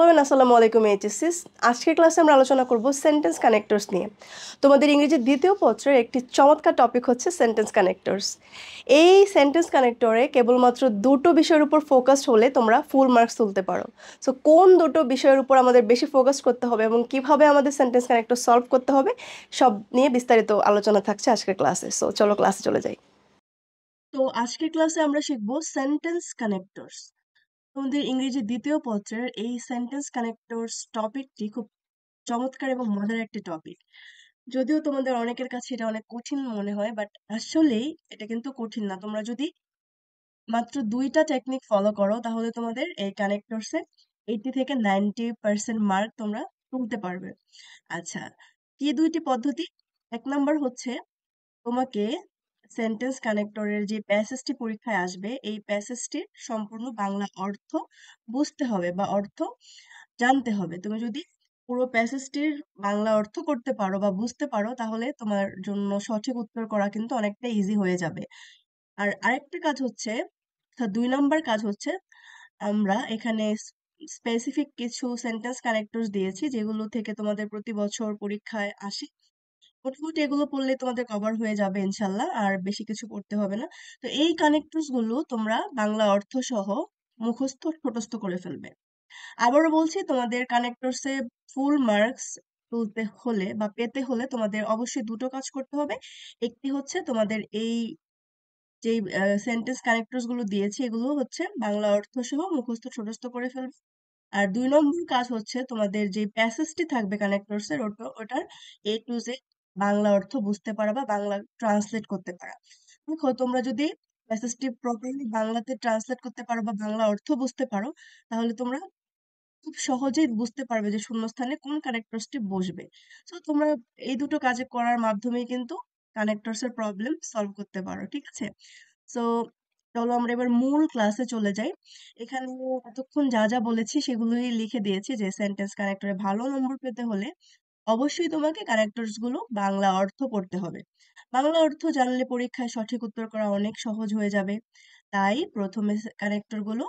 আসসালামু আলাইকুম এইচএসসিস। আজকের ক্লাসে আমরা আলোচনা করব সেন্টেন্স কানেক্টরস নিয়ে। তোমাদের ইংরেজির দ্বিতীয় পত্রের একটি চমৎকার টপিক হচ্ছে সেন্টেন্স কানেক্টরস। এই সেন্টেন্স কানেক্টরে কেবলমাত্র দুটো বিষয়ের উপর ফোকাস হলে তোমরা ফুল মার্কস তুলতে পারো। সো কোন দুটো বিষয়ের উপর আমাদের বেশি ফোকাস করতে হবে এবং কিভাবে আমাদের সেন্টেন্স কানেক্টর সলভ করতে হবে সব নিয়ে বিস্তারিত আলোচনা থাকছে আজকের ক্লাসে। সো চলো ক্লাসে চলে যাই। তো আজকের ক্লাসে আমরা শিখবো সেন্টেন্স কানেক্টরস। তোমাদের ইংরেজি দ্বিতীয় পত্রের এই সেন্টেন্স কানেক্টরস টপিকটি খুব চমৎকার এবং মজার একটি টপিক। যদিও তোমাদের অনেকের কাছে এটা অনেক কঠিন মনে হয়, বাট আসলেই এটা কিন্তু কঠিন না। তোমরা যদি মাত্র দুইটা টেকনিক ফলো করো তাহলে তোমাদের এই কানেক্টরসে 80 থেকে 90% মার্ক তোমরা তুলতে পারবে। আচ্ছা, কি দুইটি পদ্ধতি? এক নাম্বার হচ্ছে তোমাকে সেন্টেন্স কানেক্টরের যে প্যাসেজটি পরীক্ষায় আসবে এই প্যাসেজটির সম্পূর্ণ বাংলা অর্থ বুঝতে হবে বা অর্থ জানতে হবে। তুমি যদি পুরো প্যাসেজটির বাংলা অর্থ করতে পারো বা বুঝতে পারো তাহলে তোমার জন্য সঠিক উত্তর করা কিন্তু অনেকটা ইজি হয়ে যাবে। আর আরেকটা কাজ হচ্ছে, 2 নাম্বার কাজ হচ্ছে, আমরা এখানে স্পেসিফিক কিছু সেন্টেন্স কানেক্টরস দিয়েছি যেগুলো থেকে তোমাদের প্রতি বছর পরীক্ষায় আসে। মোটামুটি এগুলো পড়লে তোমাদের কভার হয়ে যাবে ইনশাল্লাহ, আর বেশি কিছু পড়তে হবে না। তো এই কানেক্টরস গুলো তোমরা বাংলা অর্থ সহ মুখস্থ ঠোঁটস্থ করে ফেলবে। আবারও বলছি, তোমাদের কানেক্টরসে ফুল মার্কস তুলতে হলে বা পেতে হলে তোমাদের অবশ্যই দুটো কাজ করতে হবে। একটি হচ্ছে তোমাদের এই যে সেন্টেন্স কানেক্টরস গুলো দিয়েছি এগুলো হচ্ছে বাংলা অর্থ সহ মুখস্থ ঠোঁটস্থ করে ফেলবে। আর 2 নম্বর কাজ হচ্ছে তোমাদের যে প্যাসেজটি থাকবে কানেক্টরস এর ওটার A to Z বাংলা অর্থ বুঝতে পারা বা বাংলা ট্রান্সলেট করতে পারা। দেখো, তোমরা যদি প্যাসেজটি প্রপারলি বাংলাতে ট্রান্সলেট করতে পারো বা বাংলা অর্থ বুঝতে পারো তাহলে তোমরা খুব সহজেই বুঝতে পারবে যে শূন্যস্থানে কোন কানেক্টরসটি বসবে। তো তোমরা এই দুটো কাজে করার মাধ্যমেই কিন্তু কানেক্টরস এর প্রবলেম সলভ করতে পারো, ঠিক আছে? সো চলো আমরা এবার মূল ক্লাসে চলে যাই। এখানে এতক্ষণ যা যা বলেছি সেগুলোই লিখে দিয়েছি যে সেন্টেন্স কানেক্টরে ভালো নম্বর পেতে হলে অবশ্যই তোমাকে কানেক্টরস গুলো বাংলা অর্থ পড়তে হবে। বাংলা অর্থ জানলে পরীক্ষায় সঠিক উত্তর করা অনেক সহজ হয়ে যাবে। তাই প্রথমে কানেক্টর গুলো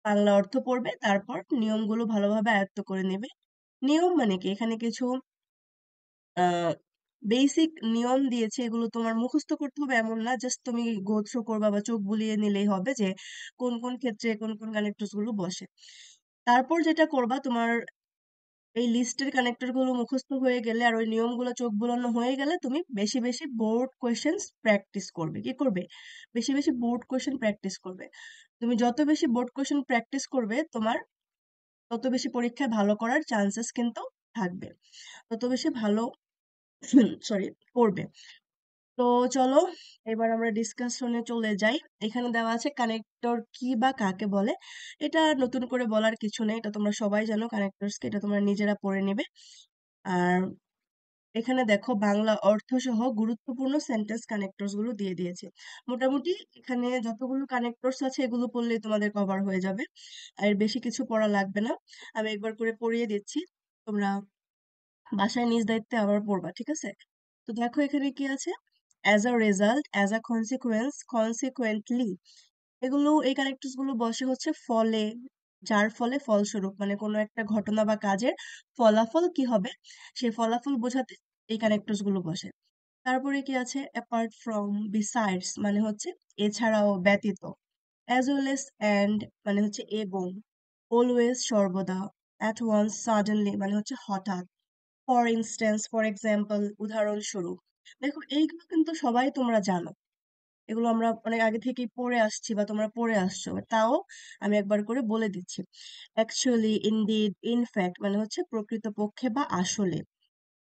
বাংলা অর্থ পড়বে, তারপর নিয়মগুলো ভালোভাবে আয়ত্ত করে নেবে। নিয়ম মানে কি? এখানে কিছু বেসিক নিয়ম দিয়েছে, এগুলো তোমার মুখস্থ করতে হবে এমন না, জাস্ট তুমি গো থ্রু করবা বা চোখ বুলিয়ে নিলেই হবে যে কোন কোন ক্ষেত্রে কোন কোন কানেক্টরস গুলো বসে। তারপর যেটা করবা, তোমার এই লিস্টের কানেক্টর গুলো মুখস্থ হয়ে গেলে আর ওই নিয়মগুলো চোখ বুলানো হয়ে গেলে তুমি বেশি বেশি বোর্ড কোয়েশ্চেন্স প্র্যাকটিস করবে। কি করবে? বেশি বেশি বোর্ড কোয়েশ্চেন প্র্যাকটিস করবে। তুমি যত বেশি বোর্ড কোয়েশ্চেন প্র্যাকটিস করবে তোমার তত বেশি পরীক্ষায় ভালো করার চান্সেস কিন্তু থাকবে, তত বেশি ভালো সরি করবে। তো চলো এবার আমরা ডিসকাশনে চলে যাই। এখানে দেওয়া আছে কানেক্টর কি বা কাকে বলে। এটা নতুন করে বলার কিছু নেই, এটা তোমরা সবাই জানো কানেক্টরসকে, এটা তোমরা নিজেরা পড়ে নেবে। আর এখানে দেখো বাংলা অর্থ সহ গুরুত্বপূর্ণ সেন্টেন্স কানেক্টরস গুলো দিয়ে দিয়েছে। মোটামুটি এখানে যতগুলো কানেক্টরস আছে এগুলো পড়লেই তোমাদের কভার হয়ে যাবে, আর বেশি কিছু পড়া লাগবে না। আমি একবার করে পড়িয়ে দিচ্ছি, তোমরা বাসায় নিজ দায়িত্বে আবার পড়বা, ঠিক আছে? তো দেখো এখানে কি আছে, as a result, as a consequence, consequently, এগুলো এই কানেক্টরস গুলো বসে হচ্ছে ফলে, যার ফলে, ফলস্বরূপ, মানে কোনো একটা ঘটনা বা কাজের ফলাফল কি হবে সেই ফলাফল বোঝাতে এই কানেক্টরস গুলো বসে। তারপরে কি আছে, অ্যাপার্ট ফ্রম, বিসাইডস মানে হচ্ছে এছাড়াও, ব্যতীত, অ্যাজ ওয়েল এস অ্যান্ড মানে হচ্ছে এবং, অলওয়েজ সর্বদা, অ্যাট ওয়ান্স সাডেনলি মানে হচ্ছে হঠাৎ, ফর ইনস্ট্যান্স ফর এক্সাম্পল উদাহরণস্বরূপ। দেখো এইগুলো কিন্তু সবাই তোমরা জানো, এগুলো আমরা অনেক আগে থেকেই পড়ে আসছি বা তোমরা পড়ে আসছো, but তাও আমি একবার করে বলে দিচ্ছি। অ্যাকচুয়ালি, ইনডিড, ইনফ্যাক্ট মানে হচ্ছে প্রকৃতপক্ষে বা আসলে,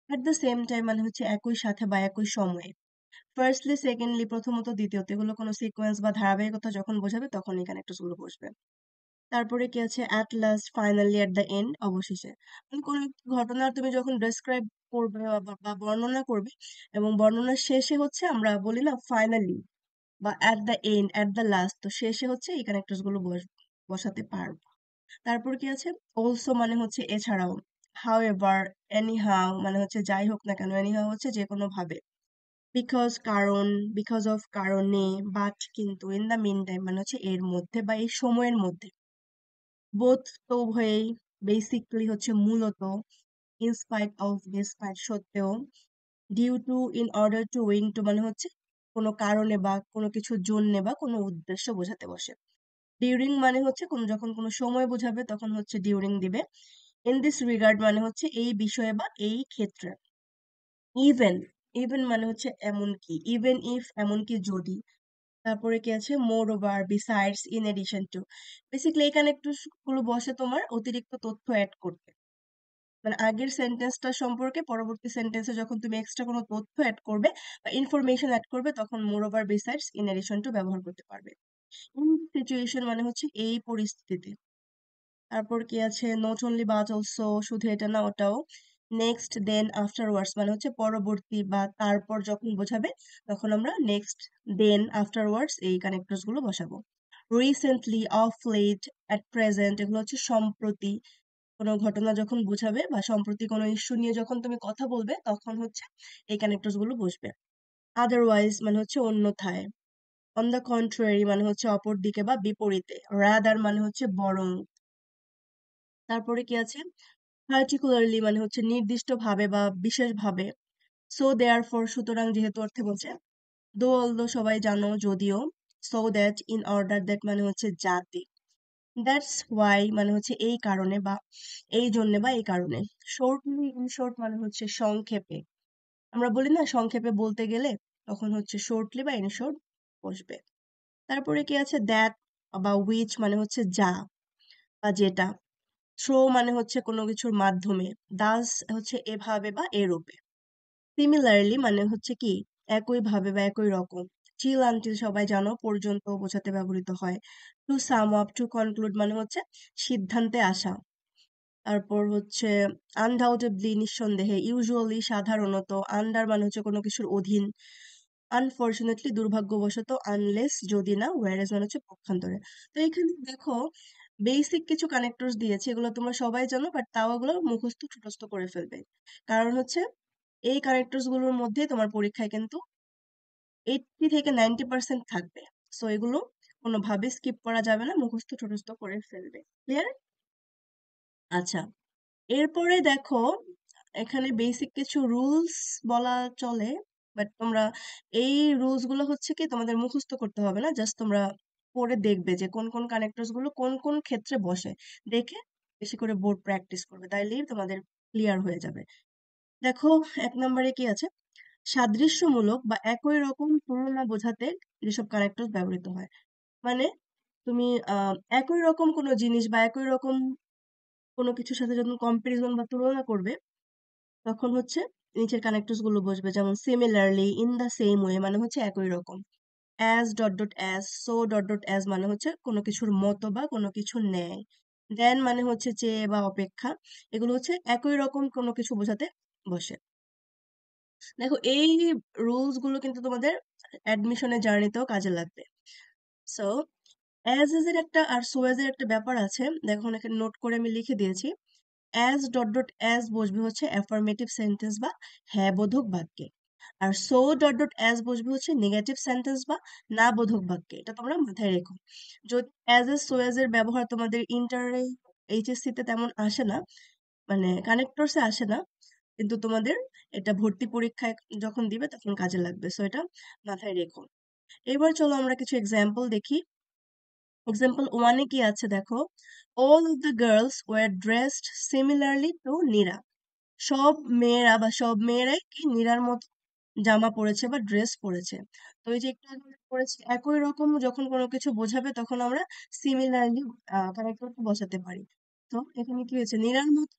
অ্যাট দ্য সেম টাইম মানে হচ্ছে একই সাথে বা একই সময়ে, ফার্স্টলি, সেকেন্ডলি প্রথমত, দ্বিতীয়ত, এগুলো কোনো সিকোয়েন্স বা ধারাবাহিকতা যখন বোঝাবে তখন এই কানেক্টরস গুলো বসবে। তারপরে কি আছে, at last, finally, at the and অবশেষে, মানে কোনো একটা ঘটনার তুমি যখন ডেসক্রাইব করবে বা বর্ণনা করবে এবং বর্ণনার শেষে হচ্ছে আমরা বলি না ফাইনালি বা at the end, at the last, তো শেষে হচ্ছে এই কানেক্টরস গুলো বসাতে পারবো। তারপর কি আছে, অলসো মানে হচ্ছে এছাড়াও, হাউ এভার, এনি হাউ মানে হচ্ছে যাই হোক না কেন, এনি হাউ হচ্ছে যে কোনো ভাবে, বিকজ কারণ, বিকজ অফ কারণে, বাট কিন্তু, ইন দ্য মিন টাইম মানে হচ্ছে এর মধ্যে বা এই সময়ের মধ্যে, বোথ তো উভয়েই, বেসিকলি হচ্ছে মূলত, ইনস্পাইট অফ, ডিসপাইট সত্ত্বেও, due to, in order to, owing to মানে হচ্ছে কোনো কারণে বা কোনো কিছুর জন্যে বা কোনো উদ্দেশ্য বোঝাতে বসে। ডিউরিং মানে হচ্ছে যখন কোনো সময় বোঝাবে তখন হচ্ছে ডিউরিং দিবে। ইন দিস রিগার্ড মানে হচ্ছে এই বিষয়ে বা এই ক্ষেত্রে। ইভেন, ইভেন মানে হচ্ছে এমনকি, ইভেন ইফ এমনকি যদি। তারপরে কি আছে, moreover, besides, in addition to. Basically এই কানেক্টর গুলো বসে তোমার অতিরিক্ত তথ্য অ্যাড করতে, মানে আগের সেন্টেন্সটা সম্পর্কে পরবর্তী সেন্টেন্সে যখন তুমি এক্সট্রা কোনো তথ্য অ্যাড করবে বা ইনফরমেশন অ্যাড করবে তখন moreover, besides, in addition to ব্যবহার করতে পারবে। ইন সিচুয়েশন মানে হচ্ছে এই পরিস্থিতিতে। তারপর কি আছে, নট অনলি বাট অলসো, শুধু এটা না ওটাও। নেক্সট, দেন, আফটারওয়ার্ডস মানে হচ্ছে পরবর্তী বা তারপর যখন বোঝাবে তখন আমরা নেক্সট, দেন, আফটারওয়ার্ডস এই কানেক্টরস গুলো বসাবো। Recently, of late, at present এগুলো হচ্ছে সম্প্রতি কোনো ঘটনা যখন বোঝাবে বা সম্প্রতি কোনো ইস্যু নিয়ে যখন তুমি কথা বলবে তখন হচ্ছে এই কানেক্টরস গুলো বসবে। আদারওয়াইজ মানে হচ্ছে অন্যথায়। অন দ্য কন্ট্রারি মানে হচ্ছে অপর দিকে বা বিপরীতে। রাদার মানে হচ্ছে বরং। তারপরে কি আছে, পার্টিকুলারলি মানে হচ্ছে নির্দিষ্টভাবে বা বিশেষভাবে। সো দেয়ার ফর সুতরাং যেহেতু অর্থে বলছে। দো অলদো সবাই জানো যদিও। So that, in order that মানে হচ্ছে যাতে। দ্যাটস ওয়াই মানে হচ্ছে এই কারণে বা এই জন্যে বা এই কারণে। শর্টলি, ইন শর্ট মানে হচ্ছে সংক্ষেপে। আমরা বলি না সংক্ষেপে বলতে গেলে, তখন হচ্ছে শর্টলি বা ইন শর্ট বসবে। তারপরে কি আছে, দ্যাট বা উইচ মানে হচ্ছে যা বা যেটা। থ্রো মানে হচ্ছে কোনো কিছুর মাধ্যমে। দাস হচ্ছে এভাবে বা এরূপে। সিমিলারলি মানে হচ্ছে কি একইভাবে বা একই রকম। চিল আনটিল সবাই জানো পর্যন্ত বোঝাতে ব্যবহৃত হয়। To sum up, to conclude মানে হচ্ছে সিদ্ধান্তে আসা। তারপর হচ্ছে আনডাউটেবলি নিঃসন্দেহে, ইউজুয়ালি সাধারণত, আন্ডার মানে হচ্ছে কোনো কিছুর অধীন, আনফরচুনেটলি দুর্ভাগ্যবশত, আনলেস যদি না, ওয়ারেজ মানে হচ্ছে পক্ষান্তরে। তো এখানে দেখো বেসিক কিছু কানেক্টরস দিয়েছে, এগুলো তোমরা সবাই জানো বাট তাও এগুলো মুখস্থ ঠুটস্থ করে ফেলবে। কারণ হচ্ছে এই কানেক্টরস গুলোর মধ্যে তোমার পরীক্ষায় কিন্তু 80 থেকে 90% থাকবে। সো এগুলো কোনোভাবে স্কিপ করা যাবে না, মুখস্থ ঠুটস্থ করে ফেলবে। ক্লিয়ার? আচ্ছা, এরপরে দেখো এখানে বেসিক কিছু রুলস বলা চলে, বাট তোমরা এই রুলস গুলো হচ্ছে কি তোমাদের মুখস্থ করতে হবে না, জাস্ট তোমরা পড়ে দেখবে যে কোন কোন কানেক্টরস গুলো কোন কোন ক্ষেত্রে বসে, দেখে বেশি করে বোর্ড প্র্যাকটিস করবে, তাইলেই তোমাদের ক্লিয়ার হয়ে যাবে। দেখো 1 নম্বরে কি আছে, সাদৃশ্যমূলক বা একই রকম তুলনা বোঝাতে যেসব কানেক্টরস ব্যবহৃত হয়। মানে তুমি একই রকম কোনো জিনিস বা একই রকম কোনো কিছুর সাথে যখন কম্পারিজন বা তুলনা করবে তখন হচ্ছে নিচের কানেক্টরস গুলো বসবে, যেমন similarly, in the same way মানে হচ্ছে একই রকম। As dot dot as, so dot dot as মানে হচ্ছে কোনো কিছুর মতো বা কোনো কিছুর ন্যায়। দেন মানে হচ্ছে চেয়ে বা অপেক্ষা। এগুলো হচ্ছে একই রকম কোনো কিছু বোঝাতে বসে। দেখো এই রুলস গুলো কিন্তু তোমাদের অ্যাডমিশনের জার্নিতেও কাজে লাগবে। সো অ্যাজ এজ এর একটা আর সো এজ এর একটা ব্যাপার আছে, দেখো এখানে নোট করে আমি লিখে দিয়েছি। অ্যাজ ডট ডট অ্যাজ বসবে হচ্ছে অ্যাফার্মেটিভ সেন্টেন্স বা হ্যাঁ বোধক বাক্যে, আর সো ডট ডট অ্যাজ বসবে হচ্ছে নেগেটিভ সেন্টেন্স বা না বোধক বাক্যে। এটা তোমরা মাথায় রেখো। যদি অ্যাজ এর সো এজ এর ব্যবহার তোমাদের ইন্টারে, এইচএসসি তে তেমন আসে না, মানে কানেক্টরসে আসে না, কিন্তু তোমাদের এটা ভর্তি পরীক্ষায় যখন দিবে তখন কাজে লাগবে, সো এটা মাথায় রেখো। এবার চলো আমরা কিছু এক্সাম্পল দেখি। এক্সাম্পল ওয়ানে কি আছে দেখো, all of the girls were dressed similarly to Neera. সব মেয়েরা বা সব মেয়েরাই কি নীরার মতো জামা পরেছে বা ড্রেস পরেছে। তো এই যে একটু আগে আমরা পড়েছি একই রকম যখন কোনো কিছু বোঝাবে তখন আমরা সিমিলারলি কানেক্টরকে বসাতে পারি। তো এখানে কি হয়েছে, নীরার মতো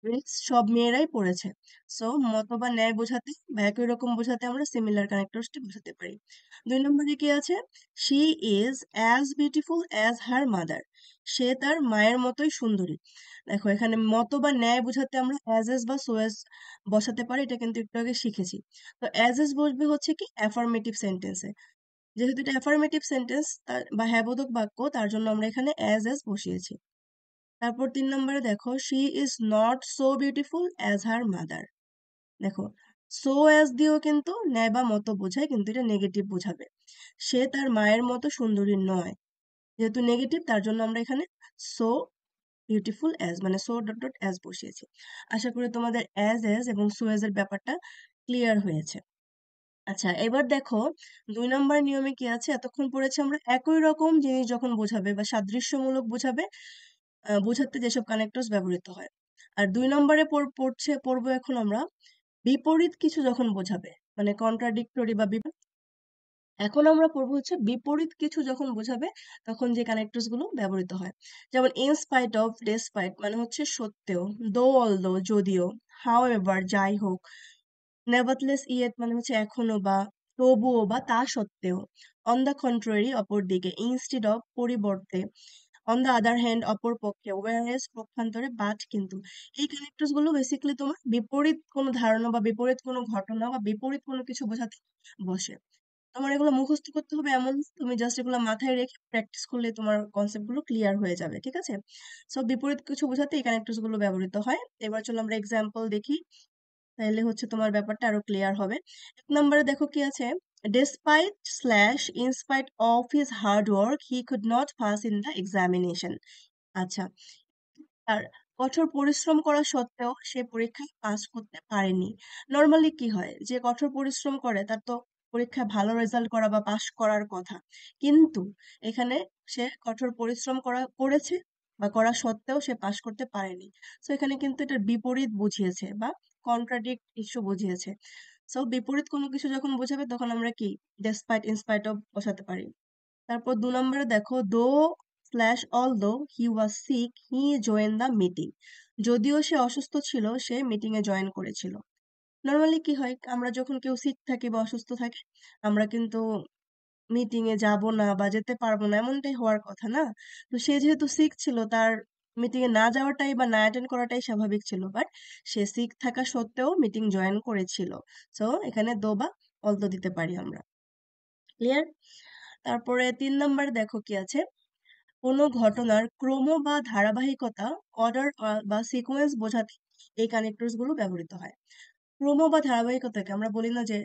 ড্রেস সব মেয়েরাই পরেছে। সো মত বা ন্যায় বোঝাতে বা একই রকম বোঝাতে আমরা সিমিলার কানেক্টরসটি বোঝাতে পারি। 2 নম্বরে কি আছে, she is as beautiful as her mother. সে তার মায়ের মতোই সুন্দরী। দেখো এখানে মত বা ন্যায় বোঝাতে আমরা অ্যাজ এস বা সো এস বসাতে পারি, এটা কিন্তু একটু আগে শিখেছি। তো অ্যাজ এস বসবে হচ্ছে কি অ্যাফার্মেটিভ সেন্টেন্সে, যেহেতু এটা অ্যাফার্মেটিভ সেন্টেন্স বা হ্যাবোধক বাক্য, তার জন্য আমরা এখানে অ্যাজ এস বসিয়েছি। তারপর 3 নম্বরে দেখো, she is not so beautiful as her mother. দেখো সো অ্যাজ দিয়েও কিন্তু ন্যায় বা মতো বোঝায়, কিন্তু এটা নেগেটিভ বোঝাবে। সে তার মায়ের মতো সুন্দরী নয়, যেহেতু নেগেটিভ তার জন্য আমরা এখানে সো বিউটিফুল অ্যাজ মানে সো ডট ডট অ্যাজ বসিয়েছি। আশা করি তোমাদের অ্যাজ এবং সো অ্যাজ এর ব্যাপারটা ক্লিয়ার হয়েছে। আচ্ছা, এবার দেখো 2 নম্বর নিয়মে কি আছে, এতক্ষণ পড়েছি আমরা একই রকম জিনিস যখন বোঝাবে বা সাদৃশ্যমূলক বোঝাবে বোঝাতে যেসব কানেক্টরস ব্যবহৃত হয়। আর 2 নম্বরে পড়বো এখন আমরা বিপরীত কিছু যখন বোঝাবে, মানে কন্ট্রাডিক্টরি বা এখন আমরা পড়বো হচ্ছে বিপরীত কিছু যখন বোঝাবে তখন যে কানেক্টরস গুলো ব্যবহৃত হয়। যেমন ইন স্পাইট অফ, ডেসপাইট মানে হচ্ছে সত্ত্বেও, দো অলদো যদিও, হাউ এভার যাই হোক, নেভারথলেস ইয়েট মানে হচ্ছে এখনো বা, তবুও বা তা সত্ত্বেও, অন দ্য কন্ট্রারি অপরদিকে, ইনস্টিড অফ পরিবর্তে, অন দ্য আদার হ্যান্ড অপর পক্ষে, ওয়ারেস পক্ষান্তরে, বাট কিন্তু। এই কানেক্টরস গুলো বেসিক্যালি তোমার বিপরীত কোনো ধারণা বা বিপরীত কোনো ঘটনা বা বিপরীত কোনো কিছু বোঝাতে বসে। তোমার এগুলো মুখস্থ করতে হবে এমন না, তুমি জাস্ট এগুলো মাথায় রেখে প্র্যাকটিস করলে তোমার কনসেপ্ট গুলো ক্লিয়ার হয়ে যাবে, ঠিক আছে? সো বিপরীত কিছু বোঝাতে এই কানেক্টরস গুলো ব্যবহৃত হয়। এবার চলো আমরা এক্সাম্পল দেখি, তাহলে হচ্ছে তোমার ব্যাপারটা আরো ক্লিয়ার হবে। 1 নম্বরে দেখো কি আছে, despite slash in spite of his hard work he could not pass in the examination। আচ্ছা, আর কঠোর পরিশ্রম করা সত্ত্বেও সে পরীক্ষায় পাস করতে পারেনি। নর্মালি কি হয়, যে কঠোর পরিশ্রম করে তার তো পরীক্ষায় ভালো রেজাল্ট করা বা পাস করার কথা, কিন্তু এখানে সে কঠোর পরিশ্রম করেছে বা করা সত্ত্বেও সে পাস করতে পারেনি। সো এখানে কিন্তু এটার বিপরীত বুঝিয়েছে বা কন্ট্রাডিক্ট ইস্যু বুঝিয়েছে। সো বিপরীত কোনো কিছু যখন বোঝাবে তখন আমরা কি ডেসপাইট ইনস্পাইট অফ বসাতে পারি। তারপর 2 নম্বরে দেখো, though slash although he was sick he join the meeting. যদিও সে অসুস্থ ছিল সে মিটিং এ জয়েন করেছিল। নর্মালি কি হয়, আমরা যখন কেউ সিক থাকি বা অসুস্থ থাকি আমরা কিন্তু মিটিং এ যাব না বা যেতে পারবো না এমনটাই হওয়ার কথা না। তো সে যেহেতু সিক ছিল তার মিটিং এ না যাওয়াটাই বা না অ্যাটেন্ড করাটাই স্বাভাবিক ছিল, বাট সে সিক থাকা সত্ত্বেও মিটিং জয়েন করেছিল। সো এখানে দো বা অলদো দিতে পারি আমরা। ক্লিয়ার? তারপরে 3 নম্বরে দেখো কি আছে, কোনো ঘটনার ক্রম বা ধারাবাহিকতা, অর্ডার বা সিকোয়েন্স বোঝাতে এই কানেক্টরস গুলো ব্যবহৃত হয়। ক্রম বা ধারাবাহিকতাকে আমরা বলি না যে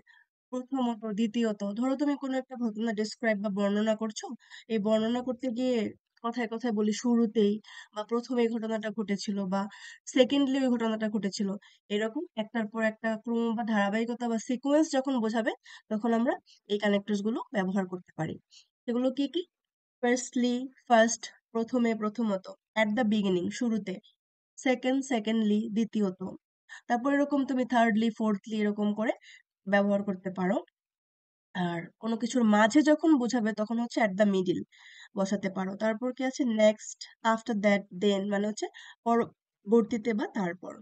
প্রথমত দ্বিতীয়ত, ধরো তুমি কোনো একটা ঘটনা ডিসক্রাইব বা বর্ণনা করছো, এই বর্ণনা করতে গিয়ে কথায় কথায় বলি শুরুতেই বা প্রথমে এই ঘটনাটা ঘটেছিল বা সেকেন্ডলি ওই ঘটনাটা ঘটেছিল, এরকম একটার পর একটা ক্রম বা ধারাবাহিকতা বা সিকোয়েন্স যখন বোঝাবে তখন আমরা এই কানেক্টরস গুলো ব্যবহার করতে পারি। এগুলো কি কি? ফার্স্টলি, ফার্স্ট প্রথমে প্রথমত, অ্যাট দ্য বিগিনিং শুরুতে, সেকেন্ড সেকেন্ডলি দ্বিতীয়ত, তারপর এরকম তুমি থার্ডলি ফোর্থলি এরকম করে ব্যবহার করতে পারো। আর কোনো কিছুর মাঝে যখন বোঝাবে তখন হচ্ছে অ্যাট দ্য মিডিল বসাতে পারো। তারপর কি আছে, নেক্সট, আফটার দ্যাট, দেন মানে হচ্ছে পরবর্তীতে বা তারপর,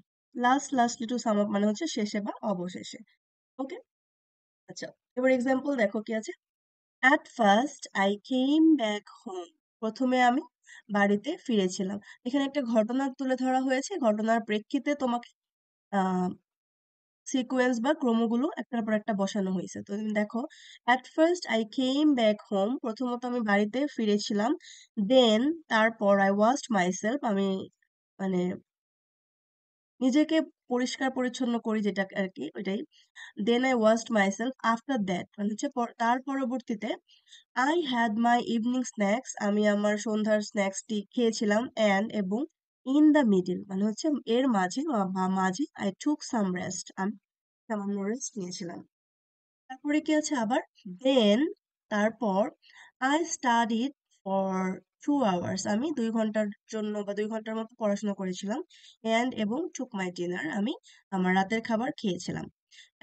লাস্টলি টু সাম আপ মানে হচ্ছে শেষে বা অবশেষে। ওকে, আচ্ছা, এবার এক্সাম্পল দেখো কি আছে, At first I came back home। প্রথমে আমি বাড়িতে ফিরেছিলাম। এখানে একটা ঘটনা তুলে ধরা হয়েছে, ঘটনার প্রেক্ষিতে তোমাকে সিকোয়েন্স বা ক্রমগুলো একটার পর একটা বসানো হয়েছে। তো তুমি দেখো, at first I came back home, প্রথমত আমি বাড়িতে ফিরেছিলাম। দেন তারপর I washed myself, আমি মানে নিজেকে পরিষ্কার পরিচ্ছন্ন করি যেটা আর কি ওইটাই। দেন I washed myself, after that মানে হচ্ছে তার পরবর্তীতে I had my evening snacks, আমি আমার সন্ধ্যার স্ন্যাক্সটি খেয়েছিলাম, and এবং in the middle মানে হচ্ছে এর মাঝে বা মাঝে I took some rest, আমি সামান্য রেস্ট নিয়েছিলাম। তারপরে কি আছে আবার, দেন তারপর I studied for 2 hours, আমি 2 ঘন্টার জন্য বা 2 ঘন্টার মতো পড়াশোনা করেছিলাম, and এবং took my dinner, আমি আমার রাতের খাবার খেয়েছিলাম।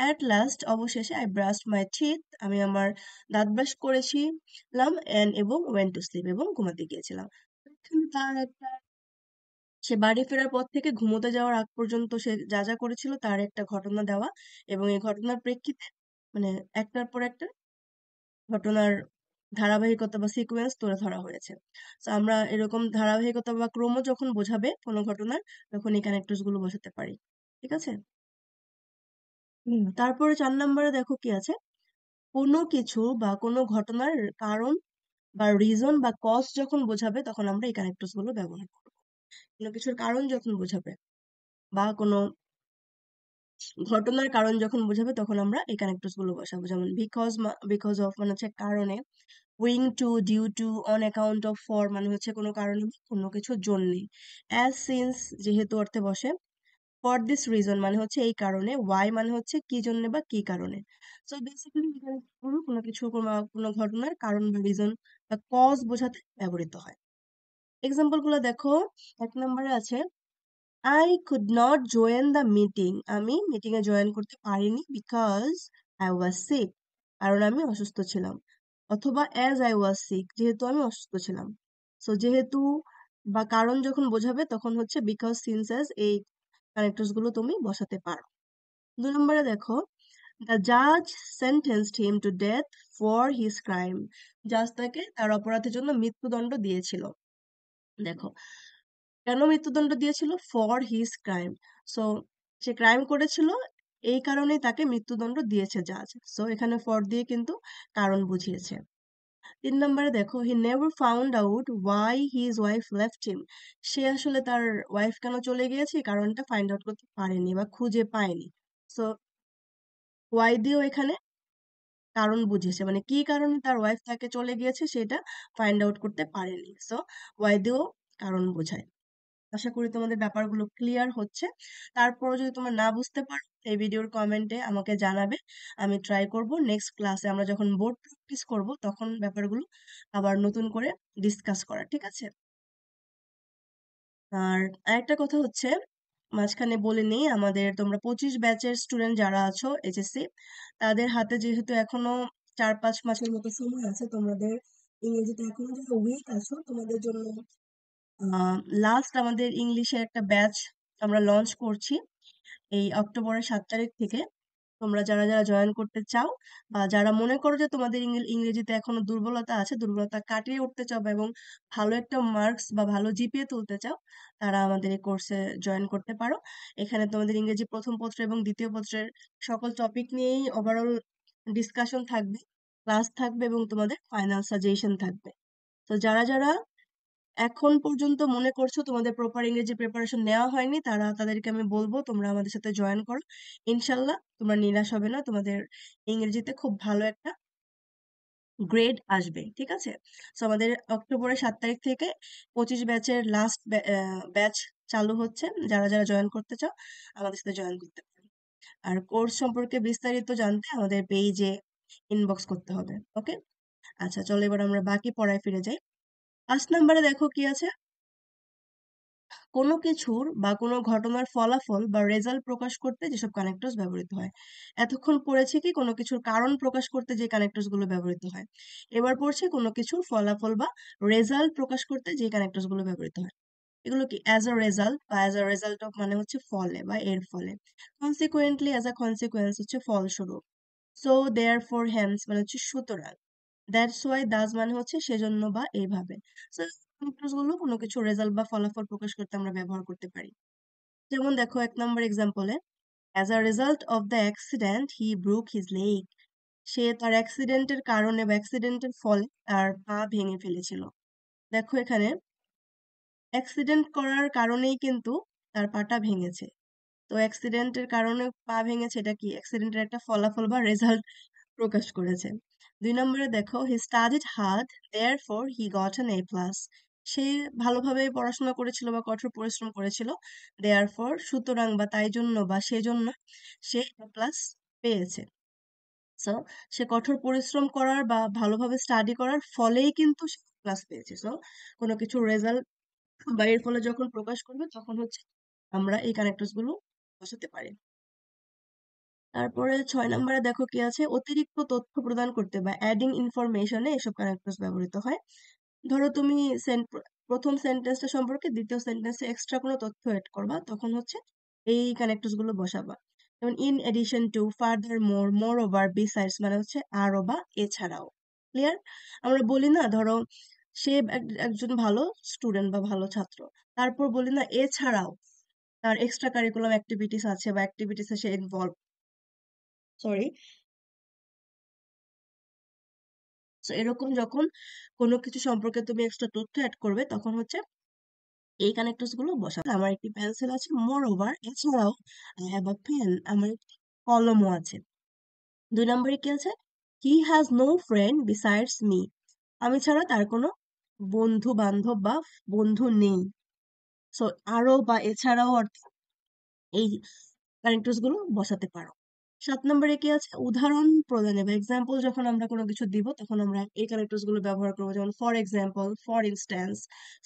At last অবশেষে I brushed my teeth, আমি আমার দাঁত ব্রাশ করেছিলাম, and এবং went to sleep, এবং ঘুমাতে গিয়েছিলাম। এখানে তার একটা, সে বাড়ি ফেরার পর থেকে ঘুমোতে যাওয়ার আগ পর্যন্ত সে যা যা করেছিল তার একটা ঘটনা দেওয়া, এবং এই ঘটনার প্রেক্ষিতে মানে একটার পর একটা ঘটনার ধারাবাহিকতা বা সিকোয়েন্স তুলে ধরা হয়েছে। তো আমরা এরকম ধারাবাহিকতা বা ক্রম যখন বোঝাবে কোনো ঘটনার তখন এই কানেক্টরস গুলো বসাতে পারি, ঠিক আছে? তারপরে 4 নম্বরে দেখো কি আছে, কোনো কিছু বা কোনো ঘটনার কারণ বা রিজন বা কজ যখন বোঝাবে তখন আমরা এই কানেক্টরস গুলো ব্যবহার করবো। কোনো কিছুর কারণ যখন বোঝাবে বা কোনো ঘটনার কারণ যখন বোঝাবে তখন আমরা এই কানেক্টরস গুলো বসাবো। যেমন বিকজ অফ মানে হচ্ছে কারণে, owing to, due to, on account of, for মানে হচ্ছে কোনো কারণে বা কোনো কিছুর জন্যে। অ্যাজ, সিন্স যেহেতু অর্থে বসে। ফর দিস রিজন মানে হচ্ছে এই কারণে। ওয়াই মানে হচ্ছে কি জন্য বা কি কারণে। সো বেসিক্যালি এখানে কোনো কিছু কোনো ঘটনার কারণ বা রিজন বা কজ বোঝাতে ব্যবহৃত হয়। এক্সাম্পল গুলো দেখো। 1 নম্বরে আছে, I could not join the meeting. আমি মিটিং এ জয়েন করতে পারিনি বিকজ আই ওয়াজ সিক, কারণ আমি অসুস্থ ছিলাম। অথবা অ্যাজ আই ওয়াজ সিক, যেহেতু আমি অসুস্থ ছিলাম। সো যেহেতু বা কারণ যখন বোঝাবে তখন হচ্ছে বিকজ, সিন্স, অ্যাজ এই কানেক্টরস গুলো তুমি বসাতে পারো। 2 নম্বরে দেখো, দ্য জাজ sentenced him to death for his crime. জাজ তাকে তার অপরাধের জন্য মৃত্যুদণ্ড দিয়েছিল। দেখো, কেন মৃত্যুদণ্ড দিয়েছিল? For his crime. So say crime করেছিল, এই কারণেই তাকে মৃত্যুদণ্ড দিয়েছে জাজ। সো এখানে ফর দিয়ে কিন্তু কারণ বুঝিয়েছে। 3 নম্বরে দেখো, he never found out why his wife left him. সে আসলে তার ওয়াইফ কেন চলে গিয়েছে এই কারণটা ফাইন্ড আউট করতে পারেনি বা খুঁজে পায়নি। সো ওয়াই দিয়েও এখানে কারণ বুঝিয়েছে, মানে কি কারণে তার ওয়াইফ তাকে চলে গিয়েছে সেটা ফাইন্ড আউট করতে পারেনি। সো ওয়াই দিয়েও কারণ বোঝায়। আশা করি তোমাদের ব্যাপারগুলো ক্লিয়ার হচ্ছে। তারপরও যদি তোমরা না বুঝতে পারো এই ভিডিওর কমেন্টে আমাকে জানাবে। আমি ট্রাই করব নেক্সট ক্লাসে আমরা যখন বোর্ড প্র্যাকটিস করব তখন ব্যাপারগুলো আবার নতুন করে ডিসকাস করা, ঠিক আছে? আর আরেকটা কথা হচ্ছে, মাঝখানে বলে নেই, আমাদের তোমরা 25 ব্যাচের স্টুডেন্ট যারা আছো এইচএসসি, তাদের হাতে যেহেতু এখনো 4-5 মাসের মতো সময় আছে, তোমাদের ইংরেজিতে এখনো যারা উইক আছো তোমাদের জন্য লাস্ট আমাদের ইংলিশে একটা ব্যাচ আমরা লঞ্চ করছি এই অক্টোবরের 7 তারিখ থেকে। তোমরা যারা যারা জয়েন করতে চাও বা যারা মনে করো যে তোমাদের ইংরেজিতে এখনো দুর্বলতা আছে, দুর্বলতা কাটিয়ে উঠতে চাও এবং ভালো একটা মার্কস বা ভালো জিপিএ তুলতে চাও, তারা আমাদের এই কোর্সে জয়েন করতে পারো। এখানে তোমাদের ইংরেজি প্রথম পত্র এবং দ্বিতীয় পত্রের সকল টপিক নিয়েই ওভারঅল ডিসকাশন থাকবে, ক্লাস থাকবে এবং তোমাদের ফাইনাল সাজেশন থাকবে। তো যারা যারা এখন পর্যন্ত মনে করছো তোমাদের প্রপার ইংরেজি প্রিপারেশন নেওয়া হয়নি, তাদেরকে আমি বলবো তোমরা আমাদের সাথে জয়েন করো। ইনশাল্লাহ তোমরা নিরাশ হবে না, তোমাদের ইংরেজিতে খুব ভালো একটা গ্রেড আসবে, ঠিক আছে? সো আমাদের অক্টোবরের 7 তারিখ থেকে 25 ব্যাচের লাস্ট ব্যাচ চালু হচ্ছে। যারা যারা জয়েন করতে চাও আমাদের সাথে জয়েন করতে পারো। আর কোর্স সম্পর্কে বিস্তারিত জানতে আমাদের পেজে ইনবক্স করতে হবে, ওকে? আচ্ছা, চলো এবার আমরা বাকি পড়ায় ফিরে যাই। 5 নম্বরে দেখো কি আছে, কোনো কিছুর বা কোনো ঘটনার ফলাফল বা রেজাল্ট প্রকাশ করতে যেসব কানেক্টরস ব্যবহৃত হয়। এতক্ষণ পড়েছি কি কোনো কিছুর কারণ প্রকাশ করতে যে কানেক্টরস গুলো ব্যবহৃত হয়। এবার পড়ছি কোনো কিছুর ফলাফল বা রেজাল্ট প্রকাশ করতে যে কানেক্টরস গুলো ব্যবহৃত হয়। এগুলো কি? অ্যাজ আ রেজাল্ট বা অ্যাজ আ রেজাল্ট অফ মানে হচ্ছে ফলে বা এর ফলে। কনসিকুয়েন্টলি, অ্যাজ আ কনসিকুয়েন্স হচ্ছে ফলস্বরূপ। সো দেয়ার ফর হ্যান্স মানে হচ্ছে সুতরাং। দ্যাটস ওয়াই, দাস মানে হচ্ছে সেজন্য বা এইভাবে। সো গুলো কোনো কিছু রেজাল্ট বা ফলাফল প্রকাশ করতে আমরা ব্যবহার করতে পারি। যেমন দেখো 1 নম্বর এক্সাম্পলে, as a result of the accident he broke his leg. সে তার অ্যাক্সিডেন্টের কারণে বা অ্যাক্সিডেন্টের ফলে তার পা ভেঙে ফেলেছিল। দেখো এখানে অ্যাক্সিডেন্ট করার কারণেই কিন্তু তার পাটা ভেঙেছে। তো অ্যাক্সিডেন্টের কারণে পা ভেঙেছে, এটা কি অ্যাক্সিডেন্টের একটা ফলাফল বা রেজাল্ট প্রকাশ করেছে। 2 নম্বরে দেখো, হি studied hard therefore he got an A+। সে ভালোভাবে পড়াশোনা করেছিল বা কঠোর পরিশ্রম করেছিল, দেয়ারফর সুতরাং বা তাই জন্য বা সেজন্য সে A+ পেয়েছে। সো সে কঠোর পরিশ্রম করার বা ভালোভাবে স্টাডি করার ফলেই কিন্তু সে ক্লাস পেয়েছে। সো কোনো কিছু রেজাল্ট বা এর ফলে যখন প্রকাশ করবে তখন হচ্ছে আমরা এই কানেক্টরস গুলো বসাতে পারি। তারপরে 6 নম্বরে দেখো কি আছে, অতিরিক্ত তথ্য প্রদান করতে বা অ্যাডিং ইনফরমেশনে এসব কানেক্টরস ব্যবহৃত হয়। ধরো তুমি প্রথম সেন্টেন্সটা সম্পর্কে দ্বিতীয় সেন্টেন্সে এক্সট্রা কোনো তথ্য এড করবা, তখন হচ্ছে এই কানেক্টরস গুলো বসাবা। যেমন in addition to, furthermore, moreover, besides মানে হচ্ছে আরো বা এছাড়াও। ক্লিয়ার? আমরা বলি না, ধরো সে একজন ভালো স্টুডেন্ট বা ভালো ছাত্র, তারপর বলি না এছাড়াও তার এক্সট্রা কারিকুলাম অ্যাক্টিভিটিস আছে বা অ্যাক্টিভিটিসে সে ইনভলভ। সরি। তো এরকম যখন কোনো কিছু সম্পর্কে তুমি এক্সট্রা তথ্য অ্যাড করবে তখন হচ্ছে এই কানেক্টরস গুলো বসাতে। আমার একটি পেন্সিল আছে, মোর ওভার, এছাড়াও আই হ্যাভ আ পেন, আমার একটি কলমও আছে। 2 নম্বরে কি আছে, he has no friend besides me. আমি ছাড়া তার কোনো বন্ধু বান্ধব বা বন্ধু নেই। সো আরো বা এছাড়াও অর্থাৎ এই কানেক্টরস গুলো বসাতে পারো। 7 নম্বরে কি আছে, উদাহরণ প্রদানে বা এক্সাম্পল যখন আমরা কোনো কিছু দিব তখন আমরা এই কানেক্টরস গুলো ব্যবহার করবো, যেমন for example, for instance,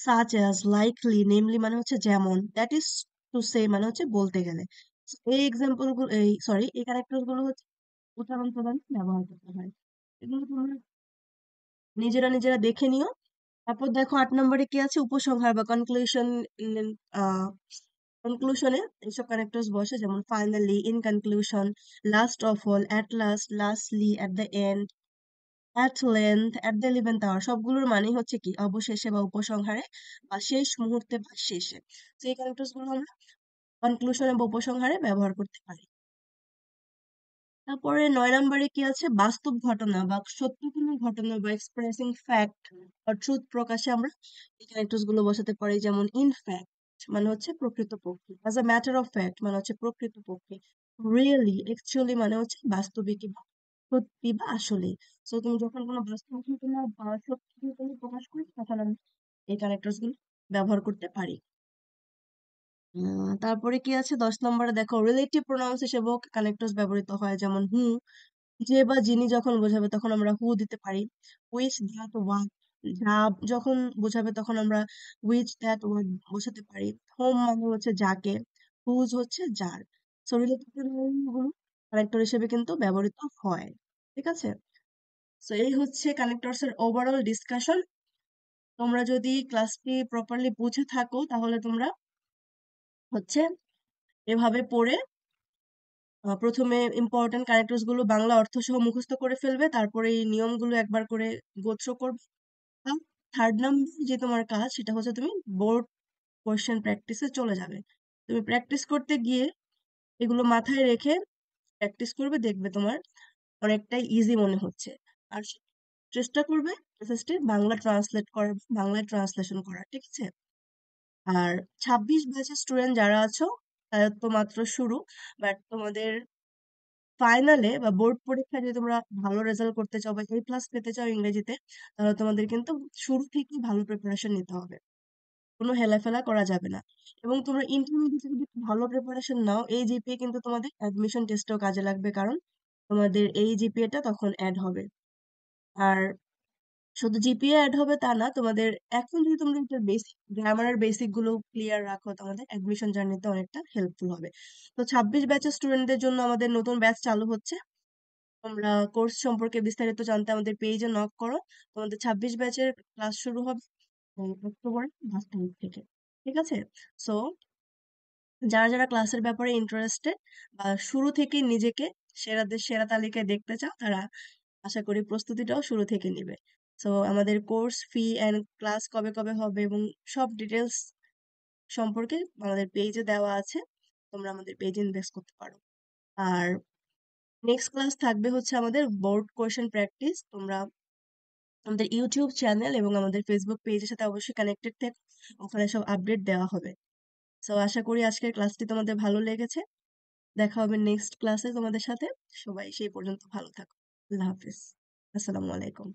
such as, likely, namely মানে হচ্ছে যেমন, দ্যাট ইজ টু সে মানে হচ্ছে বলতে গেলে। So, এই এক্সাম্পল গুলো, এই কানেক্টরস গুলো হচ্ছে উদাহরণ প্রদানে ব্যবহার করতে হয়। এগুলো তোমরা নিজেরা নিজেরা দেখে নিও। তারপর দেখো 8 নম্বরে কি আছে, উপসংহার বা কনক্লুশন। কনক্লুশনে এইসব কানেক্টরস বসে, যেমন finally, in conclusion, last of all, at last, lastly, at the end, at length, at the 11th hour, সবগুলোর মানে হচ্ছে কি অবশেষে বা উপসংহারে বা শেষ মুহূর্তে বা শেষে। তো এই কানেক্টরস গুলো আমরা কনক্লুশনে বা উপসংহারে ব্যবহার করতে পারি। তারপরে 9 নম্বরে কি আছে, বাস্তব ঘটনা বা সত্য কোনো ঘটনা বা এক্সপ্রেসিং ফ্যাক্ট বা ট্রুথ প্রকাশে আমরা এই ক্যারেক্টার্স গুলো বসাতে পারি, যেমন ইন ফ্যাক্ট মানে হচ্ছে প্রকৃতপক্ষে, as a matter of fact মানে হচ্ছে প্রকৃতপক্ষে, রিয়েলি, অ্যাকচুয়ালি মানে হচ্ছে বাস্তবিক বা সত্যি বা আসলে। সো তুমি যখন কোনো বাস্তব ঘটনা বা সত্যি ঘটনা প্রকাশ করবে তখন আমরা এই ক্যারেক্টার্স গুলো ব্যবহার করতে পারি। তারপরে কি আছে, 10 নম্বরে দেখো রিলেটিভ প্রোনাউন্স হিসেবেও কানেক্টরস ব্যবহৃত হয়, যেমন হু, যে বা যিনি যখন বোঝাবে তখন আমরা হু দিতে পারি। হুইচ, দ্যাট, ওয়াট, যা যখন বোঝাবে তখন আমরা হুইচ, দ্যাট, ওয়াট বোঝাতে পারি। হোম মানে হচ্ছে যাকে, হুজ হচ্ছে যার। সো রিলেটিভ প্রোনাউন গুলো কানেক্টর হিসেবে কিন্তু ব্যবহৃত হয়। ঠিক আছে। সো এই হচ্ছে কানেক্টরস এর ওভারঅল ডিসকাশন। তোমরা যদি ক্লাসটি প্রপারলি বুঝে থাকো তাহলে তোমরা হচ্ছে এভাবে পড়ে প্রথমে ইম্পর্টেন্ট ক্যারেক্টার্স গুলো বাংলা অর্থ সহ মুখস্থ করে ফেলবে, তারপরে এই নিয়মগুলো একবার করে গোত্র করবে। আর 3rd নাম্বার যে তোমার কাজ সেটা হচ্ছে তুমি বোর্ড কোয়েশ্চেন প্র্যাকটিসে চলে যাবে। তুমি প্র্যাকটিস করতে গিয়ে এগুলো মাথায় রেখে প্র্যাকটিস করবে, দেখবে তোমার অনেকটাই ইজি মনে হচ্ছে। আর চেষ্টা করবে এসএসটি বাংলা ট্রান্সলেট করার, বাংলায় ট্রান্সলেশন করার, ঠিক আছে। আর 26 ব্যাচের স্টুডেন্ট যারা আছো তাদের তো মাত্র শুরু, বাট তোমাদের ফাইনালে বা বোর্ড পরীক্ষায় যদি তোমরা ভালো রেজাল্ট করতে চাও বা A+ পেতে চাও ইংরেজিতে, তাহলে তোমাদের কিন্তু শুরু থেকেই ভালো প্রিপারেশন নিতে হবে, কোনো হেলাফেলা করা যাবে না। এবং তোমরা ইন্টারমিডিয়েটে যদি ভালো প্রিপারেশন নাও, এই জিপিএ কিন্তু তোমাদের অ্যাডমিশন টেস্টেও কাজে লাগবে, কারণ তোমাদের এই জিপিএটা তখন অ্যাড হবে। আর শুধু জিপিএ অ্যাড হবে তা না, তোমাদের এখন যদি তোমরা এটার বেসিক গ্রামারের বেসিক গুলো ক্লিয়ার রাখো তোমাদের অ্যাডমিশন জার্নিতে অনেকটা হেল্পফুল হবে। তো 26 ব্যাচের স্টুডেন্টদের জন্য আমাদের নতুন ব্যাচ চালু হচ্ছে। তোমরা কোর্স সম্পর্কে বিস্তারিত জানতে আমাদের পেজে নক করো। তোমাদের 26 ব্যাচের ক্লাস শুরু হবে অক্টোবর 5 তারিখ থেকে। ঠিক আছে। সো যারা যারা ক্লাসের ব্যাপারে ইন্টারেস্টেড বা শুরু থেকেই নিজেকে সেরাদের সেরা তালিকায় দেখতে চাও, তারা আশা করি প্রস্তুতিটাও শুরু থেকে নিবে। সো আমাদের কোর্স ফি এন্ড ক্লাস কবে কবে হবে এবং সব ডিটেলস সম্পর্কে আমাদের পেজে দেওয়া আছে, তোমরা আমাদের পেজে ইনভেস্ট করতে পারো। আর নেক্সট ক্লাস থাকবে হচ্ছে আমাদের বোর্ড কোয়েশ্চেন প্র্যাকটিস। তোমরা আমাদের ইউটিউব চ্যানেল এবং আমাদের ফেসবুক পেজের সাথে অবশ্যই কানেক্টেড থেকো, ওখানে সব আপডেট দেওয়া হবে। সো আশা করি আজকের ক্লাসটি তোমাদের ভালো লেগেছে। দেখা হবে নেক্সট ক্লাসে তোমাদের সাথে। সবাই সেই পর্যন্ত ভালো থাকো। আল্লাহ হাফিজ। আসসালামু আলাইকুম।